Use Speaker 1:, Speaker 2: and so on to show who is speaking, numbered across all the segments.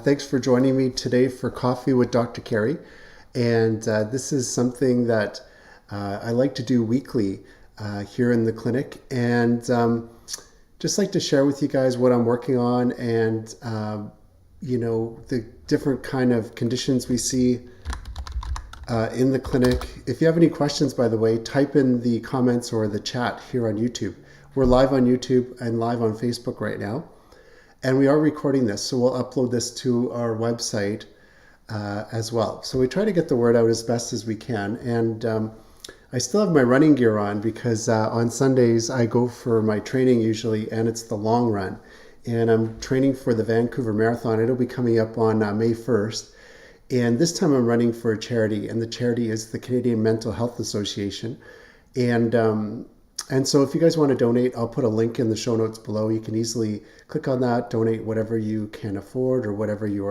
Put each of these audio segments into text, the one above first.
Speaker 1: Thanks for joining me today for Coffee with Dr. Cary. And this is something that I like to do weekly here in the clinic. And just like to share with you guys what I'm working on and, the different kind of conditions we see in the clinic. If you have any questions, by the way, type in the comments or the chat here on YouTube. We're live on YouTube and live on Facebook right now. And we are recording this, so we'll upload this to our website as well. So we try to get the word out as best as we can. And I still have my running gear on because on Sundays I go for my training usually, and it's the long run. And I'm training for the Vancouver Marathon. It'll be coming up on May 1st. And this time I'm running for a charity, and the charity is the Canadian Mental Health Association. And so if you guys want to donate, I'll put a link in the show notes below. You can easily click on that, donate whatever you can afford or whatever you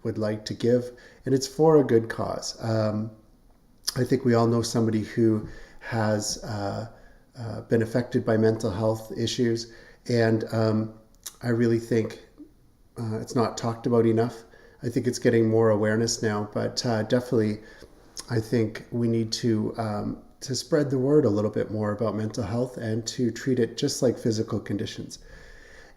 Speaker 1: would like to give. And it's for a good cause. I think we all know somebody who has been affected by mental health issues. And I really think it's not talked about enough. I think it's getting more awareness now, but definitely I think we need to spread the word a little bit more about mental health and to treat it just like physical conditions.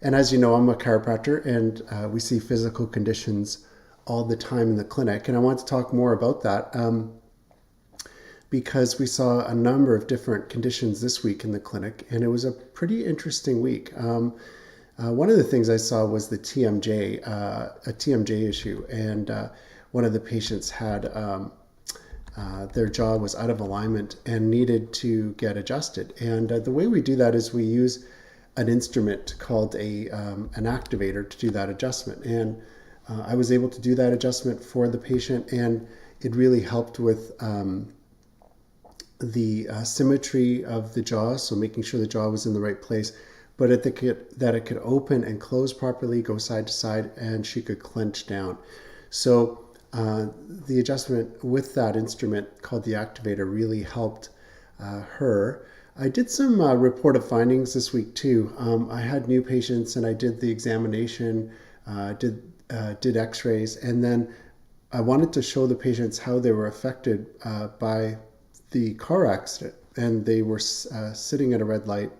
Speaker 1: And as you know, I'm a chiropractor, and we see physical conditions all the time in the clinic. And I want to talk more about that because we saw a number of different conditions this week in the clinic, and it was a pretty interesting week. One of the things I saw was the TMJ, a TMJ issue, and one of the patients had their jaw was out of alignment and needed to get adjusted. And the way we do that is we use an instrument called an activator to do that adjustment. And I was able to do that adjustment for the patient, and it really helped with the symmetry of the jaw, so making sure the jaw was in the right place, but that it could open and close properly, go side to side, and she could clench down. So the adjustment with that instrument called the activator really helped her. I did some reported findings this week too. I had new patients, and I did the examination, did x-rays, and then I wanted to show the patients how they were affected by the car accident. And they were sitting at a red light.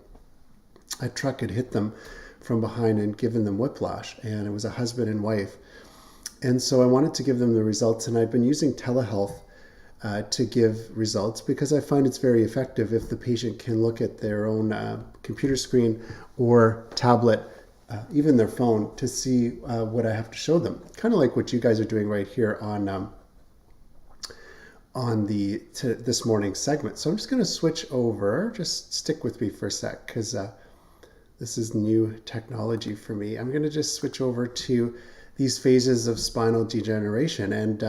Speaker 1: A truck had hit them from behind and given them whiplash, and it was a husband and wife. And so I wanted to give them the results, and I've been using telehealth to give results because I find it's very effective if the patient can look at their own computer screen or tablet, even their phone, to see what I have to show them. Kind of like what you guys are doing right here on this morning's segment. So I'm just going to switch over. Just stick with me for a sec because this is new technology for me. I'm going to just switch over to these phases of spinal degeneration. And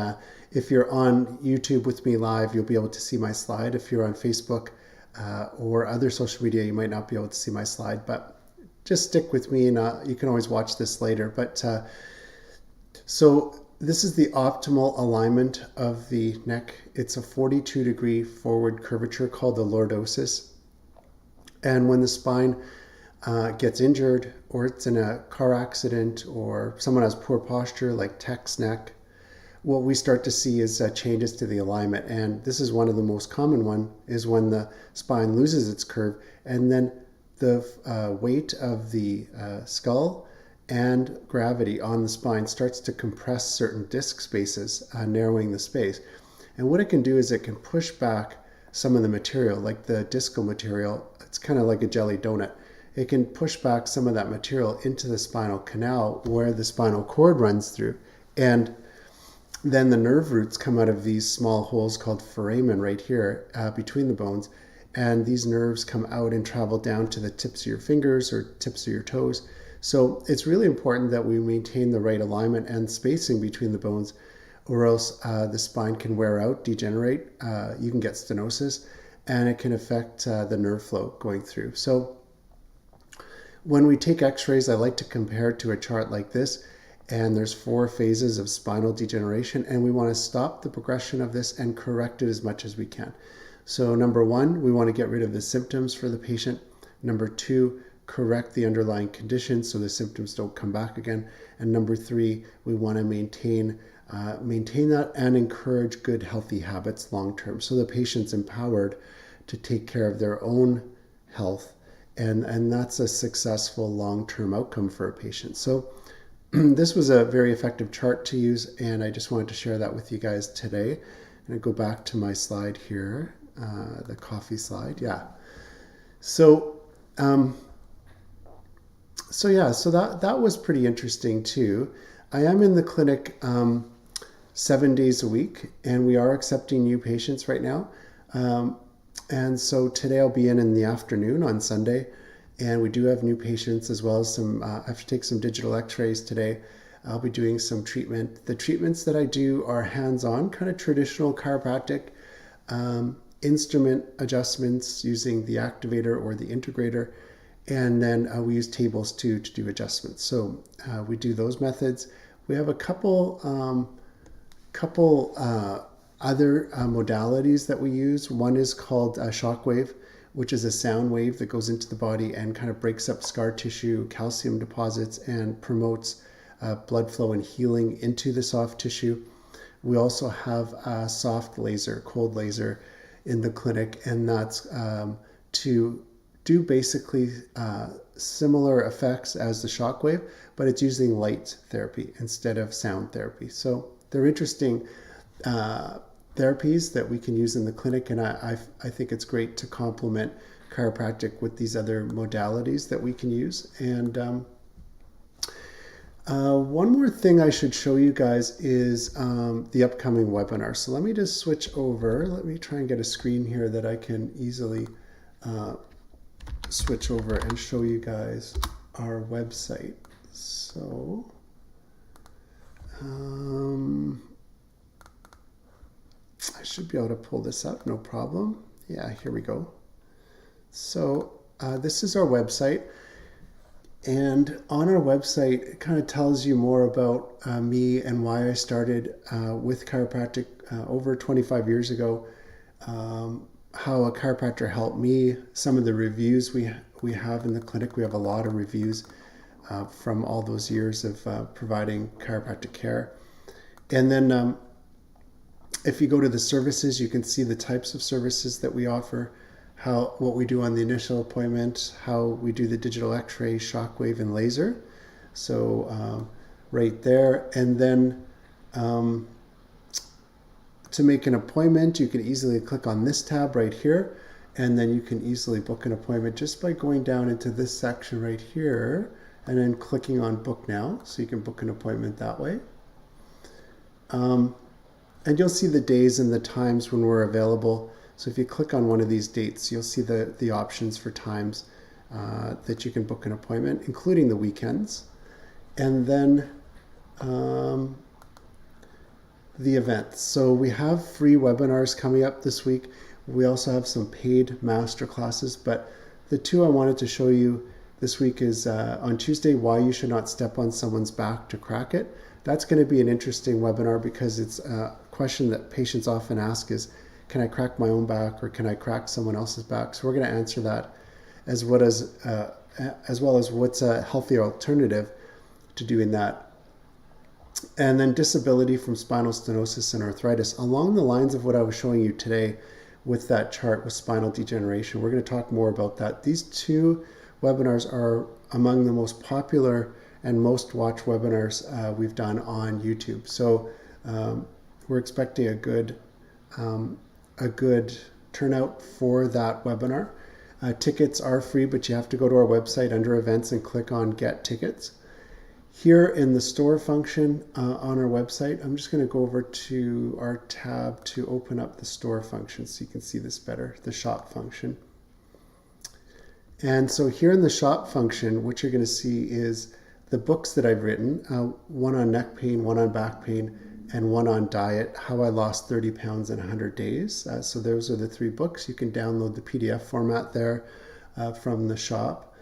Speaker 1: if you're on YouTube with me live, you'll be able to see my slide. If you're on Facebook or other social media, you might not be able to see my slide, but just stick with me, and you can always watch this later. But so this is the optimal alignment of the neck. It's a 42-degree forward curvature called the lordosis. And when the spine gets injured, or it's in a car accident, or someone has poor posture like Tech's neck, what we start to see is changes to the alignment. And this is one of the most common one, is when the spine loses its curve, and then the weight of the skull and gravity on the spine starts to compress certain disc spaces, narrowing the space. And what it can do is it can push back some of the material, like the discal material. It's kind of like a jelly donut. It can push back some of that material into the spinal canal where the spinal cord runs through. And then the nerve roots come out of these small holes called foramen right here between the bones. And these nerves come out and travel down to the tips of your fingers or tips of your toes. So it's really important that we maintain the right alignment and spacing between the bones, or else the spine can wear out, degenerate. You can get stenosis, and it can affect the nerve flow going through. So when we take x-rays, I like to compare it to a chart like this, and there's 4 phases of spinal degeneration, and we want to stop the progression of this and correct it as much as we can. So number 1, we want to get rid of the symptoms for the patient. Number 2, correct the underlying condition so the symptoms don't come back again. And number 3, we want to maintain that and encourage good, healthy habits long term. So the patient's empowered to take care of their own health. And that's a successful long-term outcome for a patient. So this was a very effective chart to use, and I just wanted to share that with you guys today. I'm going to go back to my slide here, the coffee slide. Yeah. So that was pretty interesting too. I am in the clinic 7 days a week, and we are accepting new patients right now. And so today I'll be in the afternoon on Sunday, and we do have new patients as well as some, I have to take some digital x-rays today. I'll be doing some treatment. The treatments that I do are hands-on, kind of traditional chiropractic, instrument adjustments using the activator or the integrator. And then we use tables too to do adjustments. So we do those methods. We have a couple other modalities that we use. One is called shockwave, which is a sound wave that goes into the body and kind of breaks up scar tissue, calcium deposits, and promotes blood flow and healing into the soft tissue. We also have a soft laser, cold laser in the clinic, and that's to do basically similar effects as the shockwave, but it's using light therapy instead of sound therapy. So they're interesting therapies that we can use in the clinic, and I think it's great to complement chiropractic with these other modalities that we can use. And one more thing I should show you guys is the upcoming webinar. So let me just switch over. Let me try and get a screen here that I can easily switch over and show you guys our website. So I should be able to pull this up, no problem. Yeah, here we go. So this is our website. And on our website, it kind of tells you more about me and why I started with chiropractic over 25 years ago, how a chiropractor helped me, some of the reviews we have in the clinic. We have a lot of reviews from all those years of providing chiropractic care. And then if you go to the services, you can see the types of services that we offer, what we do on the initial appointment, how we do the digital x-ray, shockwave, and laser. So right there. And then to make an appointment, you can easily click on this tab right here, and then you can easily book an appointment just by going down into this section right here and then clicking on book now. So you can book an appointment that way. And you'll see the days and the times when we're available. So if you click on one of these dates, you'll see the options for times that you can book an appointment, including the weekends. And then the events. So we have free webinars coming up this week. We also have some paid master classes, but the two I wanted to show you this week is on Tuesday, why you should not step on someone's back to crack it. That's going to be an interesting webinar because it's a question that patients often ask is, can I crack my own back or can I crack someone else's back? So we're going to answer that as well as what's a healthier alternative to doing that. And then disability from spinal stenosis and arthritis. Along the lines of what I was showing you today with that chart with spinal degeneration, we're going to talk more about that. These two webinars are among the most popular and most watched webinars we've done on YouTube. So we're expecting a good turnout for that webinar. Tickets are free, but you have to go to our website under events and click on get tickets. Here in the store function on our website, I'm just going to go over to our tab to open up the store function so you can see this better, the shop function. And so here in the shop function, what you're going to see is the books that I've written, one on neck pain, one on back pain, and one on diet, how I lost 30 pounds in 100 days. So those are the 3 books. You can download the PDF format there from the shop.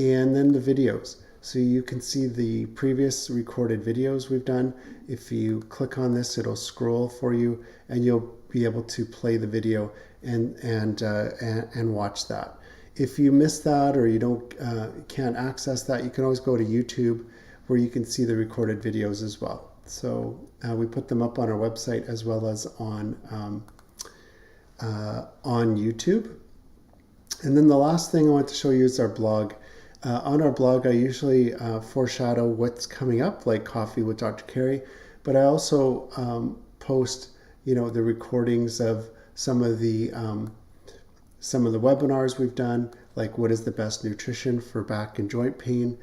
Speaker 1: And then the videos. So you can see the previous recorded videos we've done. If you click on this, it'll scroll for you and you'll be able to play the video and watch that. if you miss that or you can't access that, you can always go to YouTube where you can see the recorded videos as well. So we put them up on our website as well as on YouTube. And then the last thing I want to show you is our blog. On our blog, I usually foreshadow what's coming up, like Coffee with Dr. Cary, but I also post, the recordings of some of the webinars we've done, like what is the best nutrition for back and joint pain,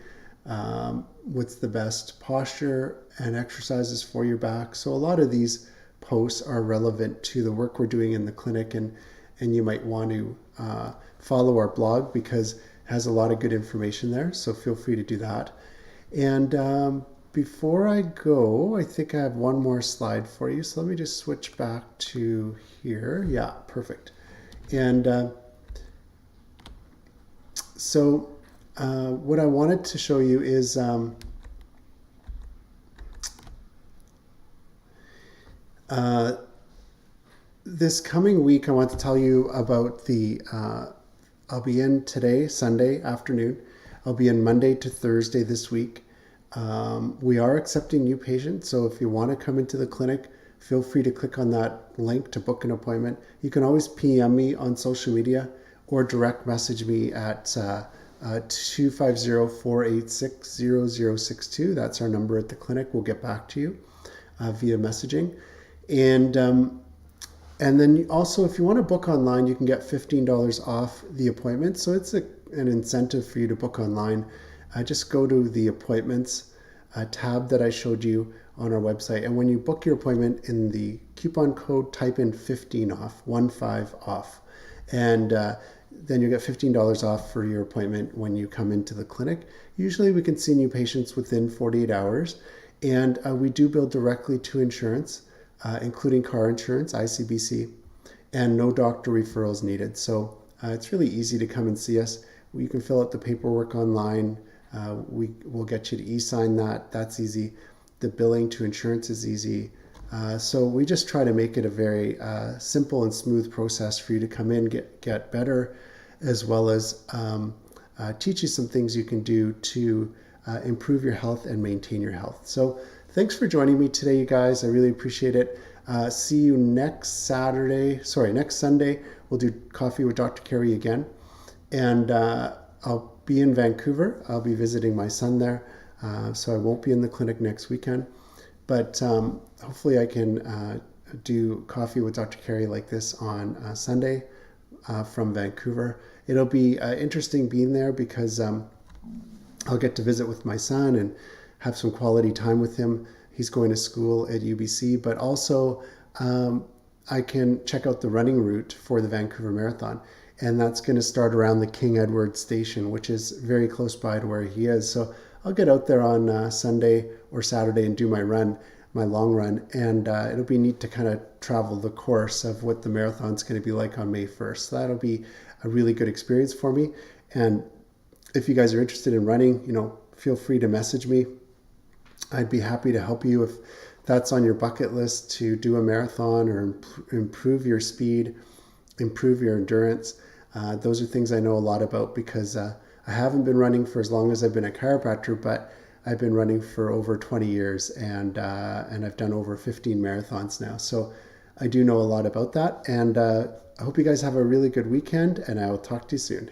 Speaker 1: what's the best posture and exercises for your back. So a lot of these posts are relevant to the work we're doing in the clinic, and you might want to follow our blog because it has a lot of good information there. So feel free to do that. And before I go, I think I have one more slide for you. So let me just switch back to here. Yeah, perfect. And so what I wanted to show you is this coming week, I want to tell you about I'll be in today, Sunday afternoon. I'll be in Monday to Thursday this week. We are accepting new patients, so if you want to come into the clinic, feel free to click on that link to book an appointment. You can always PM me on social media or direct message me at 250-486-0062. That's our number at the clinic. We'll get back to you via messaging. And then also, if you want to book online, you can get $15 off the appointment. So it's an incentive for you to book online. Just go to the appointments tab that I showed you on our website. And when you book your appointment, in the coupon code, type in 15 off, 15 off. And then you get $15 off for your appointment when you come into the clinic. Usually we can see new patients within 48 hours. And we do bill directly to insurance, including car insurance, ICBC, and no doctor referrals needed. So it's really easy to come and see us. You can fill out the paperwork online. We'll get you to e-sign that. That's easy. The billing to insurance is easy. So we just try to make it a very simple and smooth process for you to come in, get better, as well as teach you some things you can do to improve your health and maintain your health. So thanks for joining me today, you guys. I really appreciate it. See you next Sunday. We'll do Coffee with Dr. Cary again. And I'll be in Vancouver. I'll be visiting my son there. So I won't be in the clinic next weekend. But hopefully I can do Coffee with Dr. Cary like this on Sunday from Vancouver. It'll be interesting being there because I'll get to visit with my son and have some quality time with him. He's going to school at UBC, but also I can check out the running route for the Vancouver Marathon. And that's going to start around the King Edward Station, which is very close by to where he is. So I'll get out there on Sunday or Saturday and do my long run. And it'll be neat to kind of travel the course of what the marathon's going to be like on May 1st. So that'll be a really good experience for me. And if you guys are interested in running, feel free to message me. I'd be happy to help you if that's on your bucket list, to do a marathon or improve your speed, improve your endurance. Those are things I know a lot about because I haven't been running for as long as I've been a chiropractor, but I've been running for over 20 years and I've done over 15 marathons now. So I do know a lot about that. And I hope you guys have a really good weekend, and I will talk to you soon.